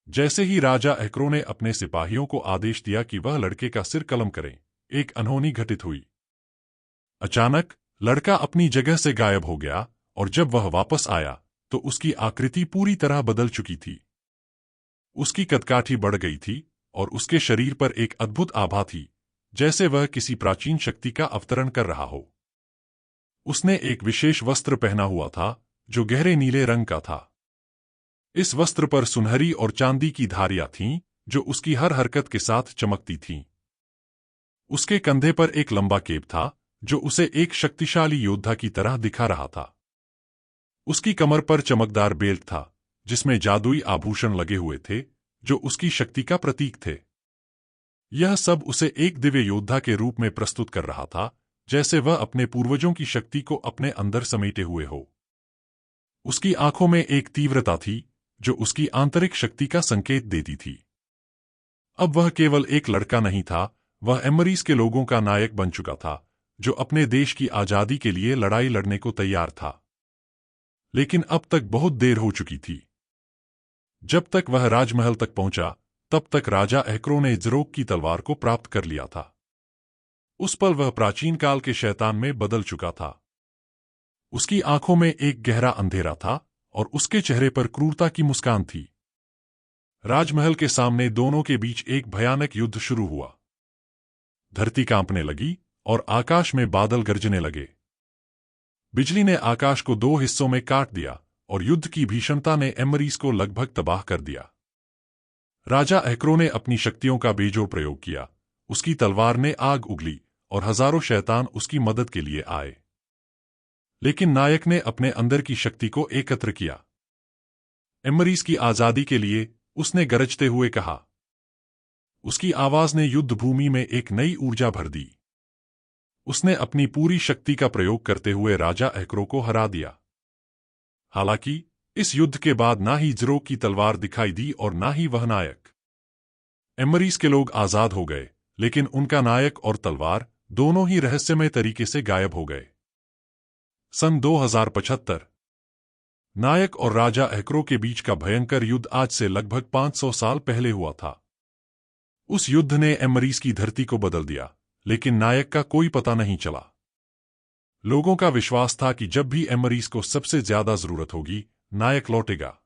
जैसे ही राजा एहक्रो ने अपने सिपाहियों को आदेश दिया कि वह लड़के का सिर कलम करें, एक अनहोनी घटित हुई। अचानक लड़का अपनी जगह से गायब हो गया और जब वह वापस आया तो उसकी आकृति पूरी तरह बदल चुकी थी। उसकी कदकाठी बढ़ गई थी और उसके शरीर पर एक अद्भुत आभा थी, जैसे वह किसी प्राचीन शक्ति का अवतरण कर रहा हो। उसने एक विशेष वस्त्र पहना हुआ था जो गहरे नीले रंग का था। इस वस्त्र पर सुनहरी और चांदी की धारियां थीं जो उसकी हर हरकत के साथ चमकती थीं। उसके कंधे पर एक लंबा केप था जो उसे एक शक्तिशाली योद्धा की तरह दिखा रहा था। उसकी कमर पर चमकदार बेल्ट था जिसमें जादुई आभूषण लगे हुए थे जो उसकी शक्ति का प्रतीक थे। यह सब उसे एक दिव्य योद्धा के रूप में प्रस्तुत कर रहा था, जैसे वह अपने पूर्वजों की शक्ति को अपने अंदर समेटे हुए हो। उसकी आंखों में एक तीव्रता थी जो उसकी आंतरिक शक्ति का संकेत देती थी। अब वह केवल एक लड़का नहीं था, वह एमरीज के लोगों का नायक बन चुका था जो अपने देश की आजादी के लिए लड़ाई लड़ने को तैयार था। लेकिन अब तक बहुत देर हो चुकी थी। जब तक वह राजमहल तक पहुंचा तब तक राजा एहक्रो ने ज़रोक की तलवार को प्राप्त कर लिया था। उस पल वह प्राचीन काल के शैतान में बदल चुका था। उसकी आंखों में एक गहरा अंधेरा था और उसके चेहरे पर क्रूरता की मुस्कान थी। राजमहल के सामने दोनों के बीच एक भयानक युद्ध शुरू हुआ। धरती कांपने लगी और आकाश में बादल गरजने लगे। बिजली ने आकाश को दो हिस्सों में काट दिया और युद्ध की भीषणता ने एमरीज को लगभग तबाह कर दिया। राजा एहक्रो ने अपनी शक्तियों का बेजोड़ प्रयोग किया। उसकी तलवार ने आग उगली और हजारों शैतान उसकी मदद के लिए आए। लेकिन नायक ने अपने अंदर की शक्ति को एकत्र किया। एमरीज की आजादी के लिए उसने गरजते हुए कहा। उसकी आवाज ने युद्ध भूमि में एक नई ऊर्जा भर दी। उसने अपनी पूरी शक्ति का प्रयोग करते हुए राजा एहक्रो को हरा दिया। हालांकि इस युद्ध के बाद ना ही ज़रोक की तलवार दिखाई दी और ना ही वह नायक। एमरीज के लोग आजाद हो गए, लेकिन उनका नायक और तलवार दोनों ही रहस्यमय तरीके से गायब हो गए। सन 2075 नायक और राजा एहक्रो के बीच का भयंकर युद्ध आज से लगभग 500 साल पहले हुआ था। उस युद्ध ने एमरीज की धरती को बदल दिया, लेकिन नायक का कोई पता नहीं चला। लोगों का विश्वास था कि जब भी एमरीज को सबसे ज्यादा जरूरत होगी, नायक लौटेगा।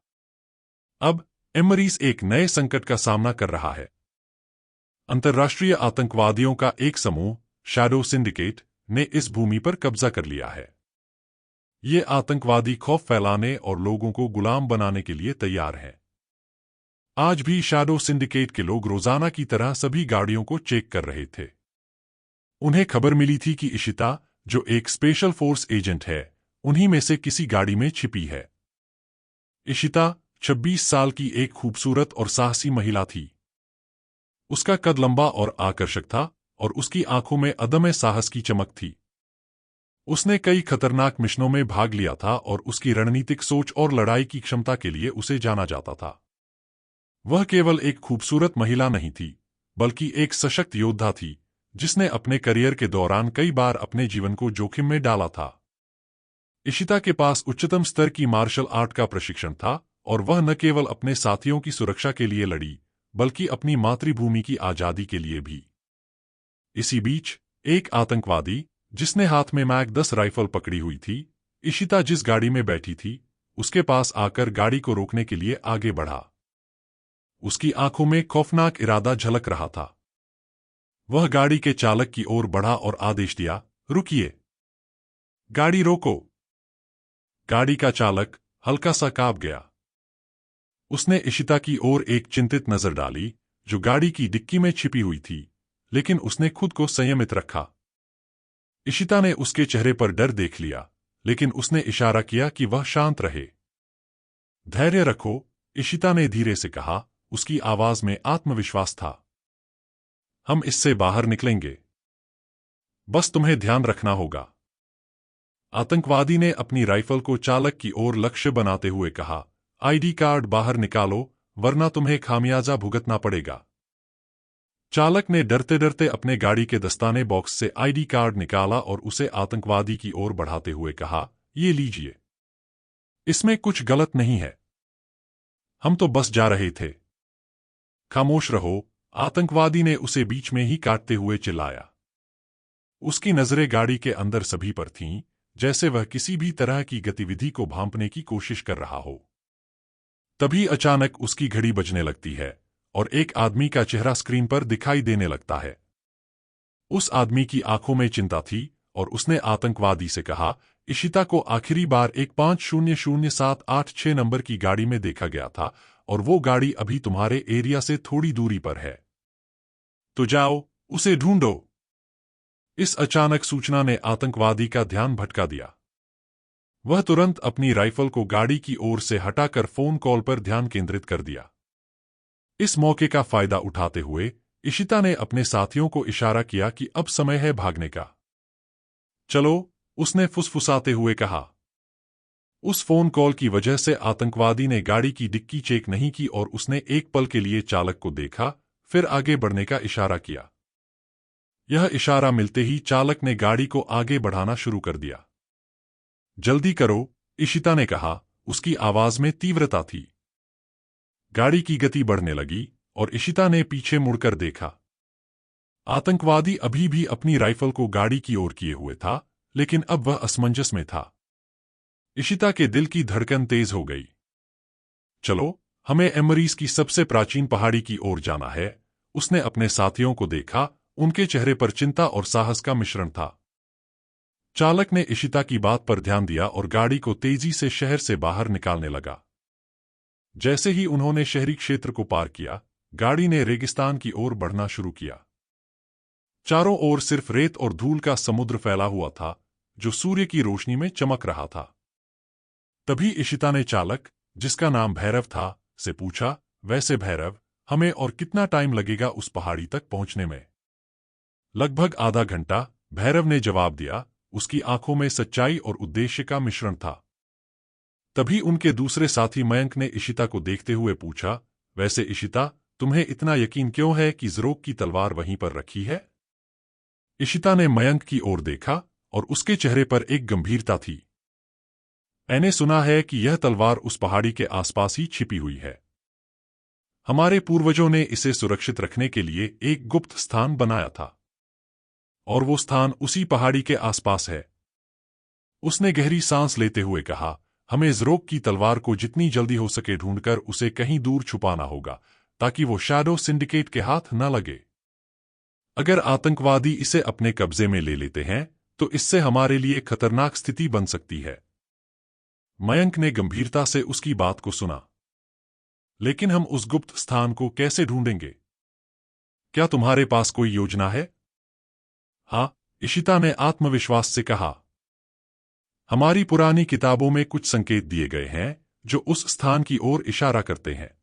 अब एमरीज एक नए संकट का सामना कर रहा है। अंतर्राष्ट्रीय आतंकवादियों का एक समूह, शैडो सिंडिकेट, ने इस भूमि पर कब्जा कर लिया है। ये आतंकवादी खौफ फैलाने और लोगों को गुलाम बनाने के लिए तैयार हैं। आज भी शैडो सिंडिकेट के लोग रोजाना की तरह सभी गाड़ियों को चेक कर रहे थे। उन्हें खबर मिली थी कि इशिता, जो एक स्पेशल फोर्स एजेंट है, उन्हीं में से किसी गाड़ी में छिपी है। इशिता 26 साल की एक खूबसूरत और साहसी महिला थी। उसका कद लंबा और आकर्षक था और उसकी आंखों में अदम्य साहस की चमक थी। उसने कई खतरनाक मिशनों में भाग लिया था और उसकी रणनीतिक सोच और लड़ाई की क्षमता के लिए उसे जाना जाता था। वह केवल एक खूबसूरत महिला नहीं थी, बल्कि एक सशक्त योद्धा थी जिसने अपने करियर के दौरान कई बार अपने जीवन को जोखिम में डाला था। इशिता के पास उच्चतम स्तर की मार्शल आर्ट का प्रशिक्षण था और वह न केवल अपने साथियों की सुरक्षा के लिए लड़ी, बल्कि अपनी मातृभूमि की आजादी के लिए भी। इसी बीच एक आतंकवादी, जिसने हाथ में मैग 10 राइफल पकड़ी हुई थी, इशिता जिस गाड़ी में बैठी थी, उसके पास आकर गाड़ी को रोकने के लिए आगे बढ़ा। उसकी आंखों में खौफनाक इरादा झलक रहा था। वह गाड़ी के चालक की ओर बढ़ा और आदेश दिया, रुकिए, गाड़ी रोको। गाड़ी का चालक हल्का सा कांप गया। उसने इशिता की ओर एक चिंतित नजर डाली, जो गाड़ी की डिक्की में छिपी हुई थी, लेकिन उसने खुद को संयमित रखा। इशिता ने उसके चेहरे पर डर देख लिया, लेकिन उसने इशारा किया कि वह शांत रहे। धैर्य रखो, इशिता ने धीरे से कहा, उसकी आवाज में आत्मविश्वास था। हम इससे बाहर निकलेंगे। बस तुम्हें ध्यान रखना होगा। आतंकवादी ने अपनी राइफल को चालक की ओर लक्ष्य बनाते हुए कहा, आईडी कार्ड बाहर निकालो, वरना तुम्हें खामियाजा भुगतना पड़ेगा। चालक ने डरते डरते अपने गाड़ी के दस्ताने बॉक्स से आईडी कार्ड निकाला और उसे आतंकवादी की ओर बढ़ाते हुए कहा, ये लीजिए। इसमें कुछ गलत नहीं है। हम तो बस जा रहे थे। खामोश रहो, आतंकवादी ने उसे बीच में ही काटते हुए चिल्लाया। उसकी नजरें गाड़ी के अंदर सभी पर थीं, जैसे वह किसी भी तरह की गतिविधि को भांपने की कोशिश कर रहा हो। तभी अचानक उसकी घड़ी बजने लगती है और एक आदमी का चेहरा स्क्रीन पर दिखाई देने लगता है। उस आदमी की आंखों में चिंता थी और उसने आतंकवादी से कहा, इशिता को आखिरी बार 1500-786 नंबर की गाड़ी में देखा गया था और वो गाड़ी अभी तुम्हारे एरिया से थोड़ी दूरी पर है। तो जाओ, उसे ढूंढो। इस अचानक सूचना ने आतंकवादी का ध्यान भटका दिया। वह तुरंत अपनी राइफल को गाड़ी की ओर से हटाकर फोन कॉल पर ध्यान केंद्रित कर दिया। इस मौके का फायदा उठाते हुए इशिता ने अपने साथियों को इशारा किया कि अब समय है भागने का। चलो, उसने फुसफुसाते हुए कहा। उस फोन कॉल की वजह से आतंकवादी ने गाड़ी की डिक्की चेक नहीं की और उसने एक पल के लिए चालक को देखा, फिर आगे बढ़ने का इशारा किया। यह इशारा मिलते ही चालक ने गाड़ी को आगे बढ़ाना शुरू कर दिया। जल्दी करो, इशिता ने कहा, उसकी आवाज में तीव्रता थी। गाड़ी की गति बढ़ने लगी और इशिता ने पीछे मुड़कर देखा। आतंकवादी अभी भी अपनी राइफल को गाड़ी की ओर किए हुए था, लेकिन अब वह असमंजस में था। इशिता के दिल की धड़कन तेज हो गई। चलो, हमें एमरीज की सबसे प्राचीन पहाड़ी की ओर जाना है। उसने अपने साथियों को देखा, उनके चेहरे पर चिंता और साहस का मिश्रण था। चालक ने इशिता की बात पर ध्यान दिया और गाड़ी को तेजी से शहर से बाहर निकालने लगा। जैसे ही उन्होंने शहरी क्षेत्र को पार किया, गाड़ी ने रेगिस्तान की ओर बढ़ना शुरू किया। चारों ओर सिर्फ रेत और धूल का समुद्र फैला हुआ था, जो सूर्य की रोशनी में चमक रहा था। तभी इशिता ने चालक, जिसका नाम भैरव था, से पूछा, वैसे भैरव, हमें और कितना टाइम लगेगा उस पहाड़ी तक पहुंचने में? लगभग आधा घंटा, भैरव ने जवाब दिया। उसकी आंखों में सच्चाई और उद्देश्य का मिश्रण था। तभी उनके दूसरे साथी मयंक ने इशिता को देखते हुए पूछा, वैसे इशिता, तुम्हें इतना यकीन क्यों है कि ज़रोक की तलवार वहीं पर रखी है? इशिता ने मयंक की ओर देखा और उसके चेहरे पर एक गंभीरता थी। मैंने सुना है कि यह तलवार उस पहाड़ी के आसपास ही छिपी हुई है। हमारे पूर्वजों ने इसे सुरक्षित रखने के लिए एक गुप्त स्थान बनाया था, और वो स्थान उसी पहाड़ी के आसपास है। उसने गहरी सांस लेते हुए कहा, हमें ज़रोक की तलवार को जितनी जल्दी हो सके ढूंढकर उसे कहीं दूर छुपाना होगा, ताकि वो शैडो सिंडिकेट के हाथ न लगे। अगर आतंकवादी इसे अपने कब्जे में ले लेते हैं, तो इससे हमारे लिए खतरनाक स्थिति बन सकती है। मयंक ने गंभीरता से उसकी बात को सुना। लेकिन हम उस गुप्त स्थान को कैसे ढूंढेंगे? क्या तुम्हारे पास कोई योजना है? हाँ, इशिता ने आत्मविश्वास से कहा। हमारी पुरानी किताबों में कुछ संकेत दिए गए हैं, जो उस स्थान की ओर इशारा करते हैं।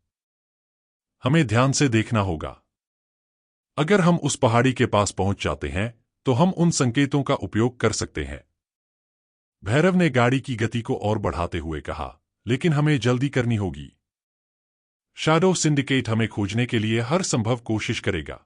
हमें ध्यान से देखना होगा। अगर हम उस पहाड़ी के पास पहुंच जाते हैं, तो हम उन संकेतों का उपयोग कर सकते हैं। भैरव ने गाड़ी की गति को और बढ़ाते हुए कहा, लेकिन हमें जल्दी करनी होगी। शैडो सिंडिकेट हमें खोजने के लिए हर संभव कोशिश करेगा।